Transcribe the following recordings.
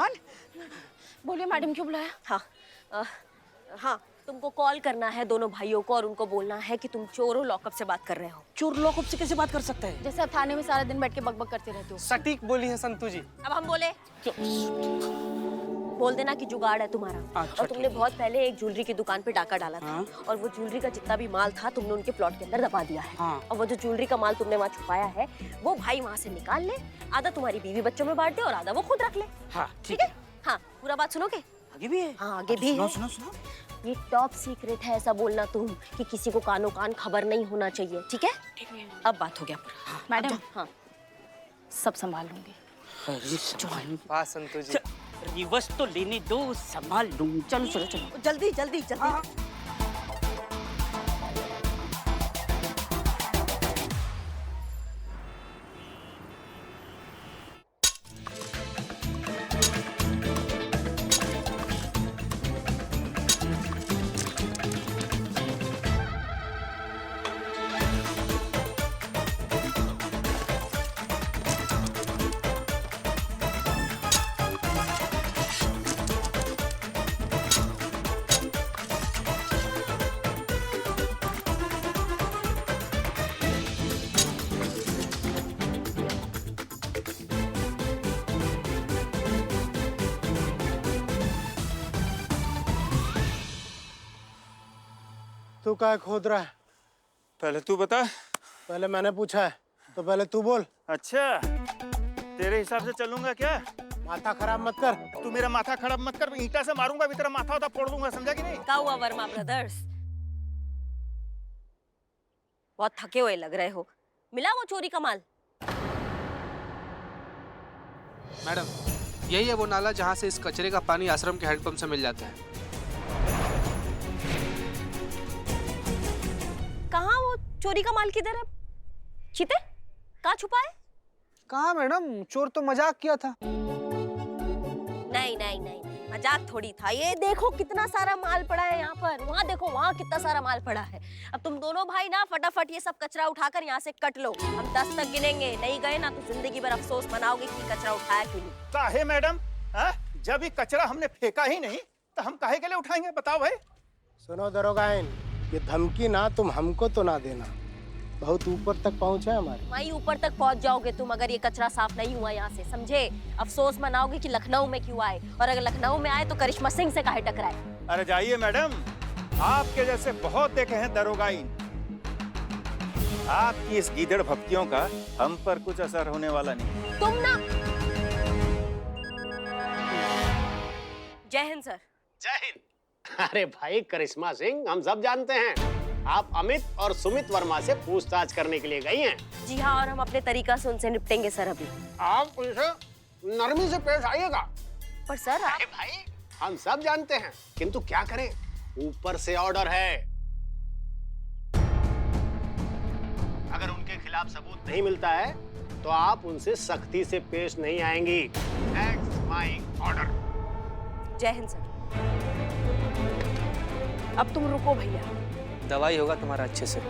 भगवान। बोलिए मैडम, क्यों बुलाया? हाँ हाँ, तुमको कॉल करना है दोनों भाइयों को और उनको बोलना है कि तुम चोर हो, लॉकअप से बात कर रहे हो। चोर लॉकअप से कैसे बात कर सकते हैं? जैसे आप थाने में सारा दिन बैठ के बकबक करते रहते हो। सटीक बोली है संतू जी। अब हम बोले? बोल देना कि जुगाड़ है तुम्हारा। अच्छा, और तुमने बहुत पहले एक ज्वेलरी की दुकान पे डाका डाला था। हाँ। और वो ज्वेलरी का जितना भी माल था तुमने उनके प्लॉट के अंदर दबा दिया है। हाँ। और वो जो ज्वेलरी का माल तुमने वहाँ छुपाया है वो भाई वहाँ से निकाल ले, आधा तुम्हारी बीवी बच्चों में बांट दे और आधा वो खुद रख ले। हाँ ठीक है? हाँ, पूरा बात सुनोगे? आगे भी है? हाँ, आगे भी है। सुनो सुनो। ये टॉप सीक्रेट है, ऐसा बोलना तुम कि किसी को कानो कान खबर नहीं होना चाहिए। ठीक है? अब बात हो गया पूरा। मैडम, हाँ, सब संभाल लूंगी। वाह संतू जी। रिवर्स तो लेने दो, संभाल लूं। चलो चलो चलो। जल्दी जल्दी जल्दी। तू क्या खोद रहा है? पहले तू बता। पहले मैंने पूछा है तो पहले तू बोल। अच्छा, तेरे हिसाब से चलूंगा क्या? माथा खराब मत कर। तू मेरा माथा खराब मत कर, ईंटा से मारूंगा भी तेरा माथा होता फोड़ दूंगा, समझा कि नहीं? क्या हुआ वर्मा ब्रदर्स? बहुत थके हुए लग रहे हो। मिला वो चोरी का माल? मैडम, यही है वो नाला जहाँ से इस कचरे का पानी आश्रम के हैंडपंप से मिल जाता है। कहाँ वो चोरी का माल किधर है? चीते? कहाँ छुपा है? कहाँ मैडम, चोर तो मजाक किया था। नहीं नहीं नहीं, मजाक थोड़ी था। ये देखो कितना सारा माल पड़ा है यहाँ पर, वहाँ देखो वहाँ कितना सारा माल पड़ा है। अब तुम दोनों भाई ना फटाफट ये सब कचरा उठाकर यहाँ से कट लो। हम 10 तक गिनेंगे, नहीं गए ना तो जिंदगी भर अफसोस मनाओगे कि कचरा उठाया क्यों नहीं। काहे मैडम? जब ये कचरा हमने फेंका ही नहीं तो हम काहे के लिए उठाएंगे, बताओ भाई। सुनो दरोगाइन, ये धमकी ना तुम हमको तो ना देना, बहुत ऊपर तक पहुंचा है हमारे। वहीं ऊपर तक पहुंच जाओगे तुम अगर ये कचरा साफ नहीं हुआ यहाँ से, समझे? अफसोस मनाओगे कि लखनऊ में क्यों आए, और अगर लखनऊ में आए तो करिश्मा सिंह से काहे टकराए। अरे जाइए मैडम, आपके जैसे बहुत देखे हैं दरोगाई। आपकी इस गीदड़ भक्तियों का हम पर कुछ असर होने वाला नहीं। तुम ना। जय हिंद सर। जय हिंद। अरे भाई करिश्मा सिंह, हम सब जानते हैं आप अमित और सुमित वर्मा से पूछताछ करने के लिए गई हैं। जी हाँ, और हम अपने तरीका से उनसे निपटेंगे सर अभी। आप उनसे नरमी से पेश आइएगा। पर सर आप... अरे भाई, हम सब जानते हैं, किंतु क्या करें, ऊपर से ऑर्डर है। अगर उनके खिलाफ सबूत नहीं मिलता है तो आप उनसे सख्ती से पेश नहीं आएंगी। That's my order। जय हिंद सर। अब तुम रुको भैया। दवाई होगा तुम्हारा अच्छे से।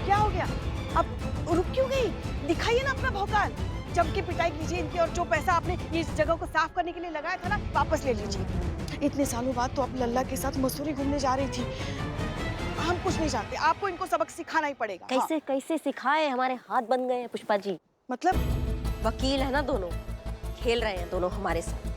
क्या हो गया? अब रुक क्यों गई? दिखाइए ना अपना भौकाल। जम के पिटाई कीजिए इनकी, और जो पैसा आपने इस जगह को साफ करने के लिए लगाया था ना, वापस ले लीजिए। इतने सालों बाद तो अब लल्ला के साथ मसूरी घूमने जा रही थी। हम कुछ नहीं जानते, आपको इनको सबक सिखाना ही पड़ेगा। कैसे कैसे सिखाए, हमारे हाथ बन गए हैं पुष्पा जी। मतलब वकील है ना दोनों, खेल रहे हैं दोनों हमारे साथ।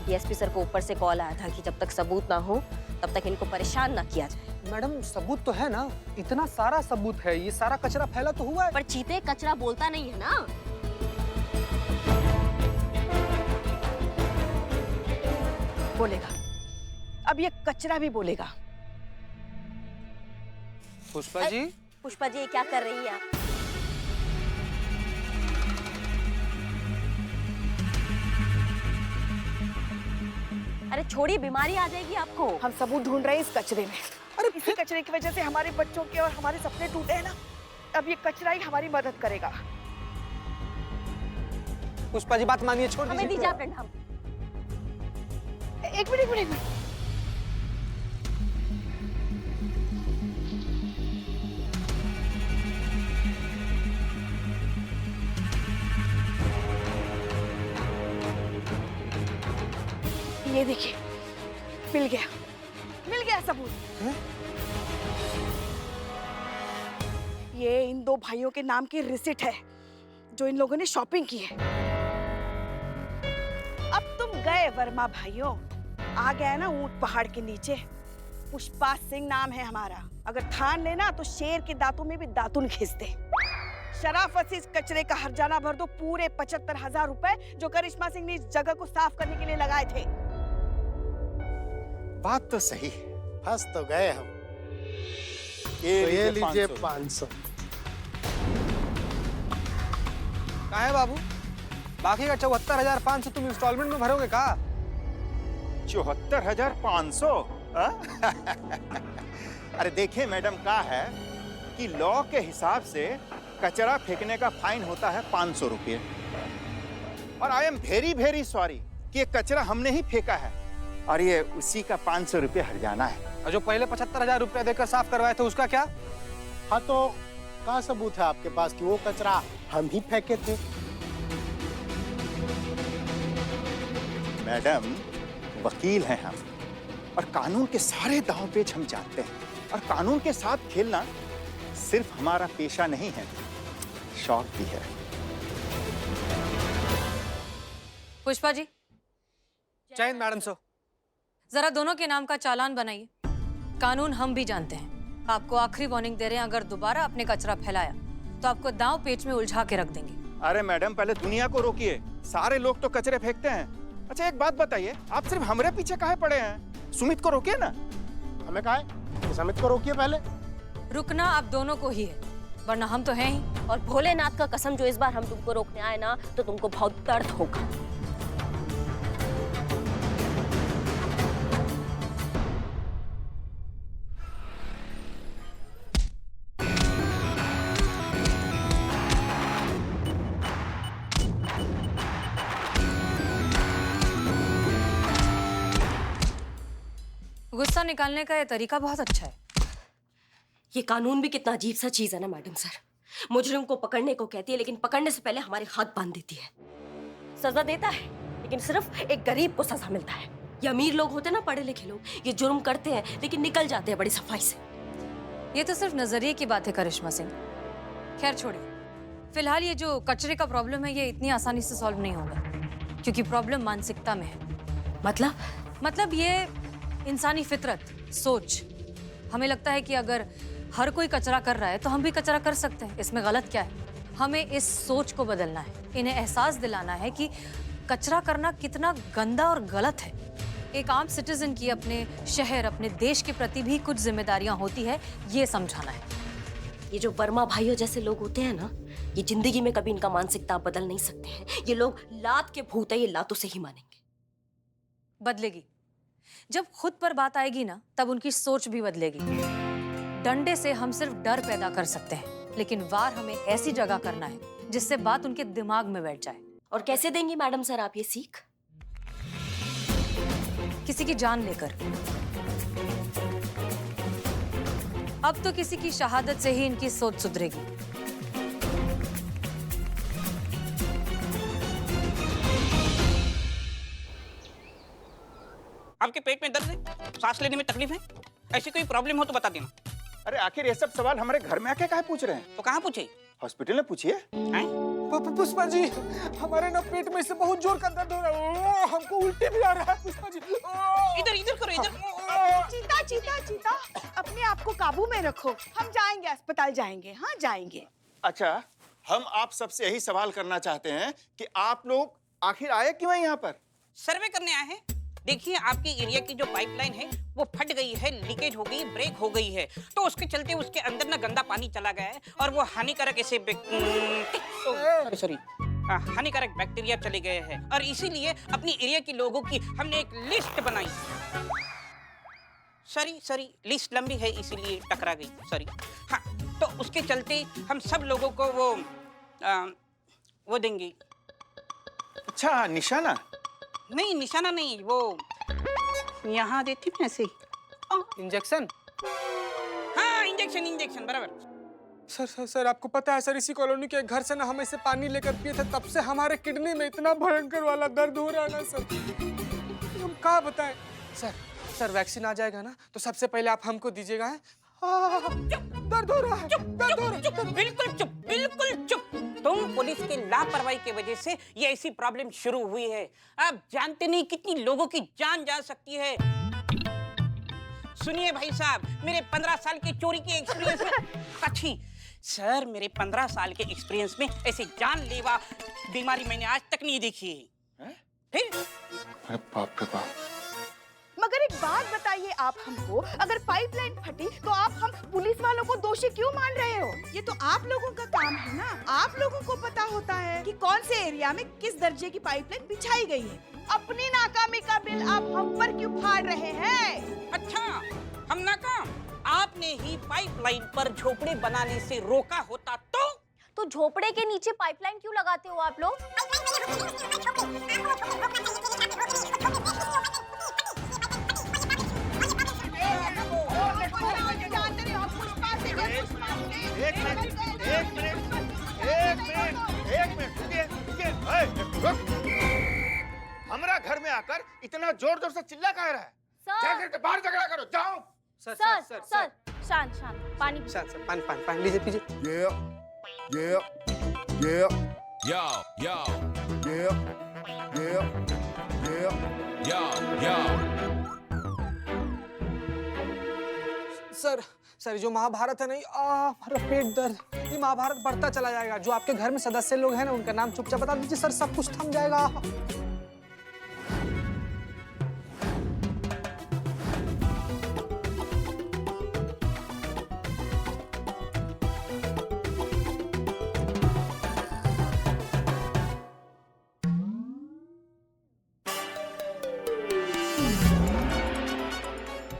डीएसपी सर को ऊपर से कॉल आया था कि जब तक सबूत ना हो तब तक इनको परेशान ना किया जाए। मैडम, सबूत तो है ना, इतना सारा सबूत है, ये सारा कचरा फैला तो हुआ है। पर चीते कचरा बोलता नहीं है ना। बोलेगा, अब ये कचरा भी बोलेगा। पुष्पा जी, पुष्पा जी ये क्या कर रही हैं आप? अरे छोड़िए, बीमारी आ जाएगी आपको। हम सबूत ढूंढ रहे हैं इस कचरे में। अरे इसी कचरे की वजह से हमारे बच्चों के और हमारे सपने टूटे हैं ना। अब ये कचरा ही हमारी मदद करेगा। पुष्पा जी बात मानिए, छोड़ हमें दीजिए आप डंडा। एक मिनट, एक मिनट, एक मिनट। ये देखिए, मिल गया सबूत। ये इन दो भाइयों के नाम की रिसिट है जो इन लोगों ने शॉपिंग की है। अब तुम गए वर्मा भाइयों, आ गया ना ऊंट पहाड़ के नीचे। पुष्पा सिंह नाम है हमारा, अगर ठान लेना तो शेर के दांतों में भी दातुन खींच दे। शराफत से इस कचरे का हर्जाना भर दो, पूरे 75,000 रुपए जो करिश्मा सिंह ने इस जगह को साफ करने के लिए लगाए थे। बात तो सही, फंस तो गए हम। ये लीजिए 500। कहाँ है बाबू? बाकी का 74,500 तुम इंस्टॉलमेंट में भरोगे का? 74,500? अरे देखिए मैडम, क्या है कि लॉ के हिसाब से कचरा फेंकने का फाइन होता है 500 रुपये। और I am very very sorry कि ये कचरा हमने ही फेंका है और ये उसी का 500 रुपये हर्जाना है। और जो पहले 75,000 रुपया देकर साफ करवाए थे उसका क्या? हाँ तो क्या सबूत है आपके पास कि वो कचरा हम ही फेंके थे? मैडम, वकील हैं हम और कानून के सारे दांव पेच हम जानते हैं। और कानून के साथ खेलना सिर्फ हमारा पेशा नहीं है, शौक भी है। पुष्पा जी, जय हिंद मैडम। सो जरा दोनों के नाम का चालान बनाइए। कानून हम भी जानते हैं। आपको आखिरी वार्निंग दे रहे हैं, अगर दोबारा आपने कचरा फैलाया तो आपको दांव पेच में उलझा के रख देंगे। अरे मैडम, पहले दुनिया को रोकिए। सारे लोग तो कचरे फेंकते हैं। अच्छा एक बात बताइए, आप सिर्फ हमारे पीछे काहे पड़े हैं? सुमित को रोकिए ना। हमें काहे? सुमित को रोकिए पहले। रुकना आप दोनों को ही है, वरना हम तो हैं ही। और भोलेनाथ का कसम, जो इस बार हम तुमको रोकने आए ना तो तुमको बहुत दर्द होगा। गुस्सा निकालने का ये तरीका बहुत अच्छा है। ये कानून भी कितना अजीब सा चीज है ना मैडम सर। मुजरिम को पकड़ने को कहती है, लेकिन पकड़ने से पहले हमारे हाथ बांध देती है। सजा देता है, लेकिन सिर्फ एक गरीब को सजा मिलता है। ये अमीर लोग होते ना, पढ़े लिखे लोग, ये जुर्म करते हैं लेकिन निकल जाते हैं बड़ी सफाई से। ये तो सिर्फ नजरिए की बात है करिश्मा सिंह। खैर छोड़िए, फिलहाल ये जो कचरे का प्रॉब्लम है ये इतनी आसानी से सॉल्व नहीं होगा, क्योंकि प्रॉब्लम मानसिकता में है। मतलब ये इंसानी फितरत, सोच। हमें लगता है कि अगर हर कोई कचरा कर रहा है तो हम भी कचरा कर सकते हैं, इसमें गलत क्या है? हमें इस सोच को बदलना है, इन्हें एहसास दिलाना है कि कचरा करना कितना गंदा और गलत है। एक आम सिटीजन की अपने शहर, अपने देश के प्रति भी कुछ जिम्मेदारियां होती है, ये समझाना है। ये जो वर्मा भाइयों जैसे लोग होते हैं ना, ये जिंदगी में कभी इनका मानसिकता बदल नहीं सकते हैं। ये लोग लात के भूत है, ये लातों से ही मानेंगे। बदलेगी जब खुद पर बात आएगी ना, तब उनकी सोच भी बदलेगी। डंडे से हम सिर्फ डर पैदा कर सकते हैं, लेकिन वार हमें ऐसी जगह करना है जिससे बात उनके दिमाग में बैठ जाए। और कैसे देंगी मैडम सर आप ये सीख? किसी की जान लेकर। अब तो किसी की शहादत से ही इनकी सोच सुधरेगी। आपके पेट में दर्द है, सांस लेने में तकलीफ है, ऐसी कोई प्रॉब्लम हो तो बता देना। अरे आखिर ये सब सवाल हमारे घर में आके काहे पूछ रहे हैं? तो कहाँ पूछे? हॉस्पिटल में पूछिए। पुष्पा जी, हमारे ना पेट में से बहुत जोर का दर्द हो रहा है, हमको उल्टी भी आ रहा है। पुष्पा जी, इधर करो, इधर। चीता, अपने आप को काबू में रखो। हम जाएंगे, अस्पताल जाएंगे। हाँ जाएंगे। अच्छा, हम आप सबसे यही सवाल करना चाहते हैं कि आप लोग आखिर आए क्यों हैं यहाँ पर? सर्वे करने आए हैं। देखिए, आपकी एरिया की जो पाइपलाइन है वो फट गई है, लीकेज हो गई, ब्रेक हो गई है, तो उसके चलते उसके अंदर ना गंदा पानी चला गया है और वो हानिकारक ऐसे हानिकारक बैक्टीरिया चले गए हैं, और इसीलिए अपनी एरिया के लोगों की हमने एक लिस्ट बनाई। सॉरी, लिस्ट लंबी है इसीलिए टकरा गई, सॉरी। हाँ, तो उसके चलते हम सब लोगों को वो देंगे। अच्छा, निशाना? नहीं, निशाना नहीं, वो यहाँ देती ना ऐसे। इंजेक्शन? हाँ, इंजेक्शन बराबर। सर आपको पता है सर, इसी कॉलोनी के घर से ना हम ऐसे पानी लेकर पिए थे, तब से हमारे किडनी में इतना भयंकर वाला दर्द हो रहा है ना सर, हम कहाँ बताएं? सर वैक्सीन आ जाएगा ना तो सबसे पहले आप हमको दीजिएगा। हैं? दर्द हो रहा है, दर्द हो रहा है। चुप, बिल्कुल चुप, बिल्कुल चुप। तुम पुलिस की लापरवाही की वजह से ये ऐसी प्रॉब्लम शुरू हुई है। आप जानते नहीं कितनी लोगों की जान जा सकती है। सुनिए भाई साहब, मेरे 15 साल के चोरी के एक्सपीरियंस में अच्छी सर, मेरे 15 साल के एक्सपीरियंस में ऐसी जानलेवा बीमारी मैंने आज तक नहीं देखी है। अरे बाप रे बाप। मगर एक बात बताइए आप हमको, अगर पाइपलाइन फटी तो आप हम पुलिस वालों को दोषी क्यों मान रहे हो? ये तो आप लोगों का काम है ना। आप लोगों को पता होता है कि कौन से एरिया में किस दर्जे की पाइपलाइन बिछाई गई है। अपनी नाकामी का बिल आप हम पर क्यों फाड़ रहे हैं? अच्छा, हम नाकाम? आपने ही पाइपलाइन पर झोपड़े बनाने से रोका होता तो झोपड़े के नीचे पाइपलाइन क्यों लगाते हो आप लोग? एक मिनट रुकिए। हमारा घर में आकर इतना जोर जोर से चिल्ला कह रहा है? जाकर बाहर झगड़ा करो, जाओ। सर शांत पानी सर पानी लीजिए, पीजिए। सर जो महाभारत है नहीं, मेरा पेट दर्द, ये महाभारत बढ़ता चला जाएगा। जो आपके घर में सदस्य लोग हैं ना, उनका नाम चुपचाप बता दीजिए सर, सब कुछ थम जाएगा।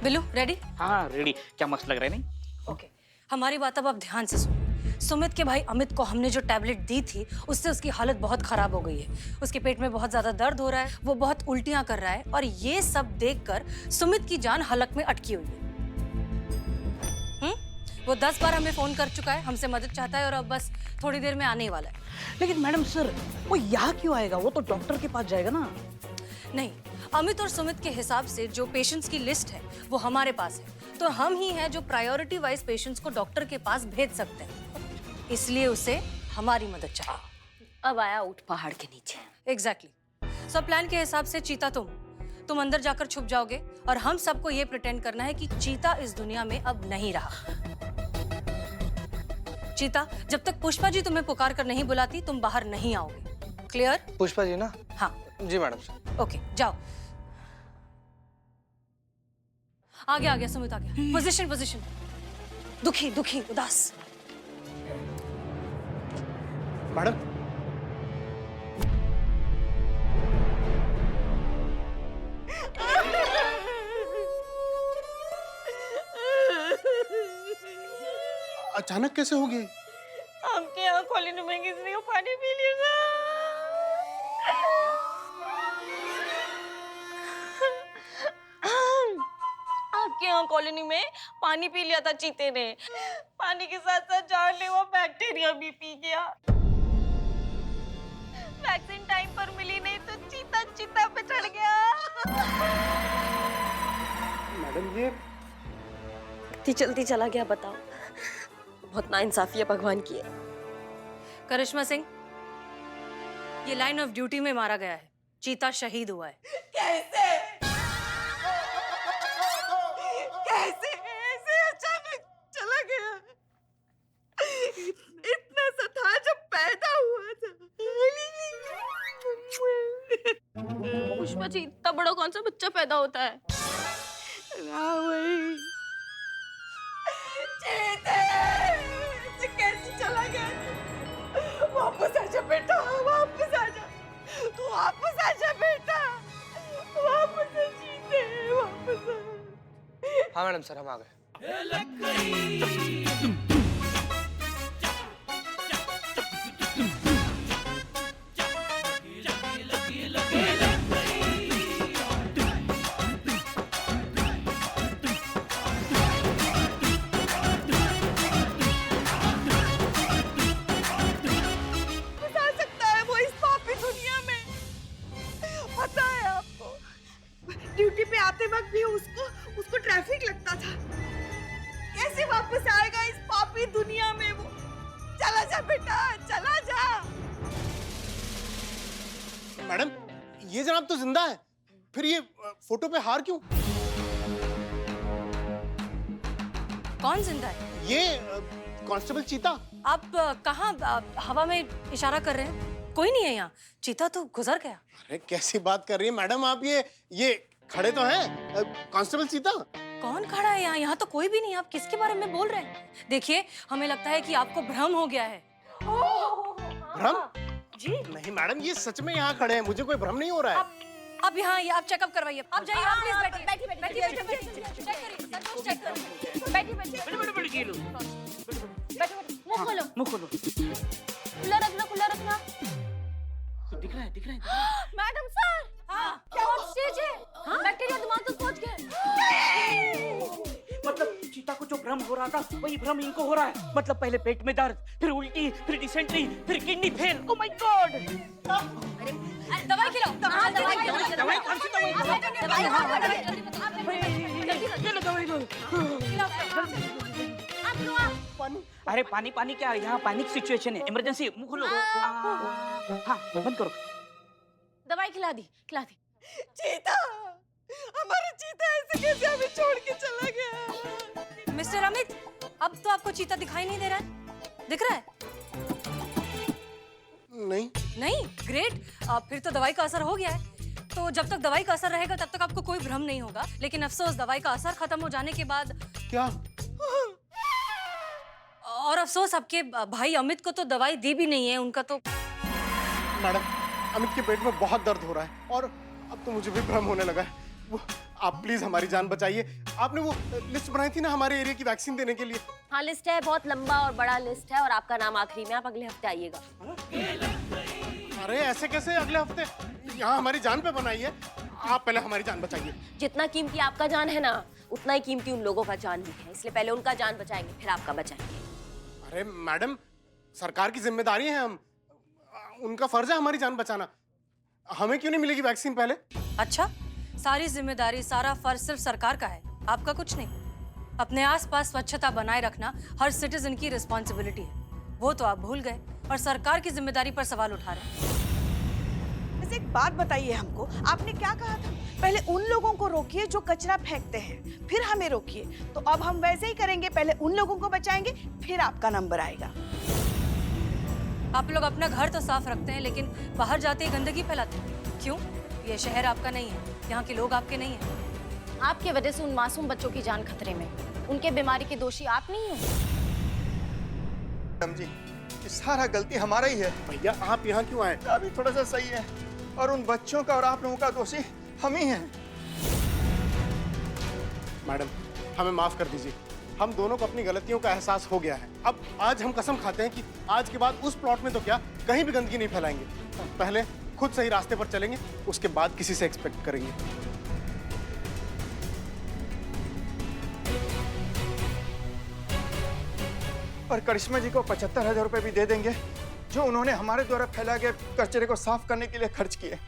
बिल्लू रेडी? हाँ रेडी। क्या मस्त लग रहा है नहीं? ओके, हमारी बात अब आप ध्यान से सुनो। सुमित के भाई अमित को हमने जो टैबलेट दी थी उससे उसकी हालत बहुत खराब हो गई है। उसके पेट में बहुत ज्यादा दर्द हो रहा है, वो बहुत उल्टियां कर रहा है और ये सब देखकर सुमित की जान हलक में अटकी हुई है। वो 10 बार हमें फोन कर चुका है, हमसे मदद चाहता है और अब बस थोड़ी देर में आने ही वाला है। लेकिन मैडम सर, वो यहाँ क्यों आएगा? वो तो डॉक्टर के पास जाएगा ना। नहीं, अमित और सुमित के हिसाब से जो पेशेंट्स की लिस्ट है वो हमारे पास है, तो हम ही हैं जो प्रायोरिटी वाइज पेशेंट्स को डॉक्टर के पास भेज सकते हैं। इसलिए उसे हमारी मदद चाहिए। अब आया ऊंट पहाड़ के नीचे। एग्जैक्टली। सब प्लान के हिसाब से चीता तुम अंदर जाकर छुप जाओगे और हम सबको ये प्रिटेंड करना है कि चीता इस दुनिया में अब नहीं रहा। चीता, जब तक पुष्पा जी तुम्हें पुकार कर नहीं बुलाती तुम बाहर नहीं आओगे। क्लियर? पुष्पा जी ना? हाँ जी मैडम। ओके, जाओ। आ गया सुमित आ गया। पोजीशन। दुखी उदास। मैडम, अचानक कैसे हो गई? आपके यहाँ कॉलोनी में किसी को पानी पी लिया। आपके यहाँ कॉलोनी में पानी पी लिया था चीते ने। पानी के साथ साथ जानलेवा बैक्टीरिया भी पी गया। वैक्सीन टाइम पर मिली नहीं तो चीता पे चढ़ गया। मैडम ये इतनी जल्दी चला गया, बताओ। बहुत नाइंसाफी है भगवान की। करिश्मा सिंह, ये लाइन ऑफ ड्यूटी में मारा गया है। चीता शहीद हुआ है। कैसे ऐसे अचानक चला गया? इतना सा था जब पैदा हुआ था। पुष्पा जी, इतना बड़ा कौन सा बच्चा पैदा होता है? वही कैसे चला गया? वापस आजा बेटा, वापस आजा, तू वापस आजा बेटा, वापस आ जीते, वापस आ। हाँ मैडम सर, हम आ गए। ये जनाब तो जिंदा है, फिर ये फोटो पे हार क्यों? कौन जिंदा है? ये कांस्टेबल चीता। आप कहाँ हवा में इशारा कर रहे हैं? कोई नहीं है यहाँ, चीता तो गुजर गया। अरे कैसी बात कर रही है मैडम आप, ये खड़े तो हैं कांस्टेबल चीता। कौन खड़ा है यहाँ? यहाँ तो कोई भी नहीं, आप किसके बारे में बोल रहे हैं? देखिए, हमें लगता है कि आपको भ्रम हो गया है। भ्रम? जी नहीं मैडम, ये सच में यहाँ खड़े हैं, मुझे कोई भ्रम नहीं हो रहा है। अब यहाँ आप चेकअप करवाइए। आप जाइए, आप प्लीज बैठिए, चेक करिए, सब कुछ चेक करिए। बैठिए। मुंह खोलो। खुला रखना। दिख रहा है। मैडम सर, क्या स्टेज है? बैक्टीरिया दिमाग तक पहुंच गए। मतलब चीता को जो भ्रम हो रहा था वही भ्रम इनको हो रहा है। मतलब पहले पेट में दर्द, फिर उल्टी, फिर डिसेंट्री, फिर kidney fail. Oh my God! दवाई खिलाओ। दवाई कौन सी दवाई? अरे पानी क्या, यहाँ पैनिक सिचुएशन है, इमरजेंसी। मुंह खोलो। हाँ बंद करो। दवाई खिला दी। चीता, हमारा चीता ऐसे कैसे हमें छोड़ के चला गया? मिस्टर अमित, अब तो आपको चीता दिखाई नहीं दे रहा है? दिख रहा है? नहीं। ग्रेट। फिर तो दवाई का असर हो गया है। तो जब तक दवाई का असर रहेगा तब तक आपको कोई भ्रम नहीं होगा। लेकिन अफसोस, दवाई का असर खत्म हो जाने के बाद क्या? और अफसोस, आपके भाई अमित को तो दवाई दी भी नहीं है। उनका तो मैडम, अमित के पेट में बहुत दर्द हो रहा है और अब तो मुझे भी भ्रम होने लगा है। वो आप प्लीज हमारी जान बचाइए। आपने वो लिस्ट बनाई थी ना हमारे एरिया की वैक्सीन देने के लिए। हाँ लिस्ट है, बहुत लंबा और बड़ा लिस्ट है और आपका नाम आखिरी में। आप अगले हफ्ते आइएगा। अरे ऐसे कैसे अगले हफ्ते? यहाँ हमारी जान पे बनाई है। आप पहले हमारी जान बचाइए। जितना कीमती आपका जान है ना, उतना ही कीमती उन लोगों का जान भी है। इसलिए पहले उनका जान बचाएंगे, फिर आपका बचाएंगे। अरे मैडम, सरकार की जिम्मेदारी है, हम उनका फर्ज है हमारी जान बचाना। हमें क्यों नहीं मिलेगी वैक्सीन पहले? अच्छा, सारी जिम्मेदारी, सारा फर्ज सिर्फ सरकार का है, आपका कुछ नहीं। अपने आसपास स्वच्छता बनाए रखना हर सिटीजन की रिस्पॉन्सिबिलिटी है। वो तो आप भूल गए और सरकार की जिम्मेदारी पर सवाल उठा रहे हैं। वैसे एक बात बताइए हमको, आपने क्या कहा था? पहले उन लोगों को रोकिए जो कचरा फेंकते हैं, फिर हमें रोकिए। तो अब हम वैसे ही करेंगे, पहले उन लोगों को बचाएंगे, फिर आपका नंबर आएगा। आप लोग अपना घर तो साफ रखते हैं, लेकिन बाहर जाते ही गंदगी फैलाते हैं। क्यों? ये शहर आपका नहीं है, यहाँ के लोग आपके नहीं हैं। आपके वजह से उन मासूम बच्चों की जान खतरे में। उनके बीमारी के दोषी आप नहीं हो। मैडम जी, ये सारा गलती हमारा ही है। भैया आप यहाँ क्यों आए? अभी थोड़ा सा सही है और उन बच्चों का और आप लोगों का दोषी हम ही हैं। मैडम, हमें माफ कर दीजिए। हम दोनों को अपनी गलतियों का एहसास हो गया है। अब आज हम कसम खाते हैं कि आज के बाद उस प्लॉट में तो क्या, कहीं भी गंदगी नहीं फैलाएंगे। पहले खुद सही रास्ते पर चलेंगे, उसके बाद किसी से एक्सपेक्ट करेंगे। और करिश्मा जी को 75,000 रुपए भी दे देंगे, जो उन्होंने हमारे द्वारा फैलाए गए कचरे को साफ करने के लिए खर्च किए।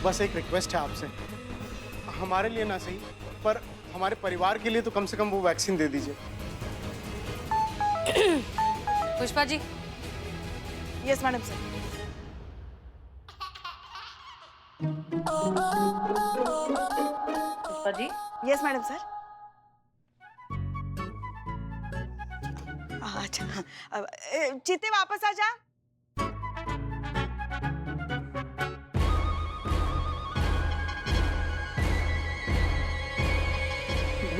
बस एक रिक्वेस्ट है आपसे, हमारे लिए ना सही पर हमारे परिवार के लिए तो कम से कम वो वैक्सीन दे दीजिए। Pushpa ji. Yes madam sir. Pushpa ji. Yes madam sir. अच्छा, चीते वापस आ जा।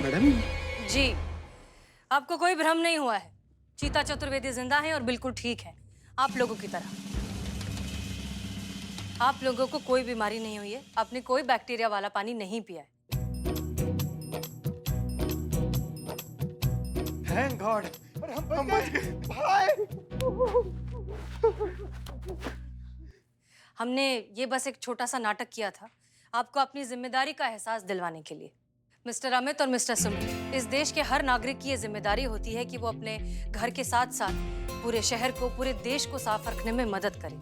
मैडम जी, आपको कोई भ्रम नहीं हुआ है। चीता चतुर्वेदी जिंदा है और बिल्कुल ठीक है, आप लोगों की तरह। आप लोगों को कोई बीमारी नहीं हुई है, आपने कोई बैक्टीरिया वाला पानी नहीं पिया है। थैंक गॉड, हम बच गए भाई। हमने ये बस एक छोटा सा नाटक किया था, आपको अपनी जिम्मेदारी का एहसास दिलवाने के लिए। मिस्टर अमित और मिस्टर सुमित, इस देश के हर नागरिक की ये जिम्मेदारी होती है कि वो अपने घर के साथ साथ पूरे शहर को, पूरे देश को साफ रखने में मदद करे।